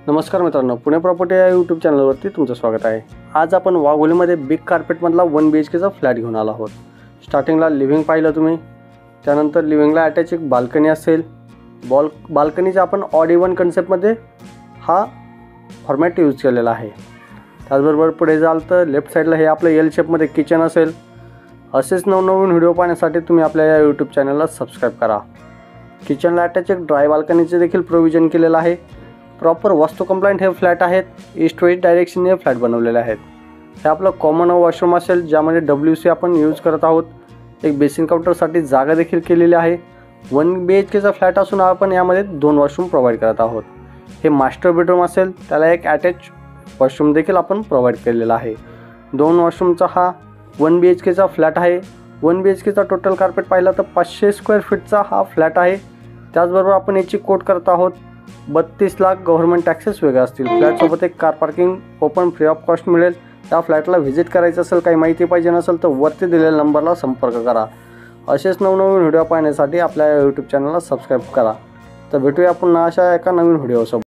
नमस्कार मित्रांनो, पुणे प्रॉपर्टी या यूट्यूब चॅनलवरती तुमचं स्वागत आहे। आज आपण वाघोलीमध्ये बिग कार्पेटमधला 1 BHKचा फ्लॅट घेऊन आलो आहोत। स्टार्टिंगला लिव्हिंग पाहिलं तुम्ही, त्यानंतर लिव्हिंगला अटॅच एक बाल्कनी असेल। बाल्कनीचा आपण ऑड इवन कन्सेप्टमध्ये हा फॉर्मॅट यूज केलेला आहे। त्याचबरोबर पुढे जाल तर लेफ्ट साईडला हे आपलं एल शेपमध्ये किचन असेल। असेच नवनवीन व्हिडिओ पाहण्यासाठी तुम्ही आपल्या या यूट्यूब चॅनलला सबस्क्राईब करा। किचनला अटॅच एक ड्राय बाल्कनीचे देखील प्रोव्हिजन केलेलं आहे। प्रॉपर वास्तू कंप्लायंट हे फ्लॅट आहेत। ईस्ट वेस्ट डायरेक्शनने फ्लॅट बनवलेले आहेत। हे आपलं कॉमन वॉशरूम असेल, ज्यामध्ये WC आपण यूज करत आहोत। एक बेसिन काउंटरसाठी जागा देखील केलेली आहे। 1 BHKचा फ्लॅट असून आपण यामध्ये 2 वॉशरूम प्रोव्हाइड करत आहोत। हे मास्टर बेडरूम असेल, त्याला एक अटॅच वॉशरूम देखील आपण प्रोव्हाइड केलेला आहे। 2 वॉशरूमचा हा 1 BHKचा फ्लॅट आहे। 1 BHKचा टोटल कार्पेट पाहिला तर 500 स्क्वेअर फीटचा हा फ्लॅट आहे। त्याचबरोबर आपण याची कोट करत आहोत 32 लाख गव्हर्नमेंट टॅक्सेस वेगळे असतील। फ्लॅटसोबत एक car parking open free of cost मिळेल। त्या फ्लॅटला व्हिजिट करायचं असेल, काही माहिती पाहिजे नसेल तर वरती दिलेल्या नंबरला संपर्क करा। असेच नवनवीन व्हिडिओ पाहण्यासाठी आपल्या यूट्यूब चॅनलला सबस्क्राईब करा। तर भेटूया पुन्हा अशा एका नवीन व्हिडिओसोबत।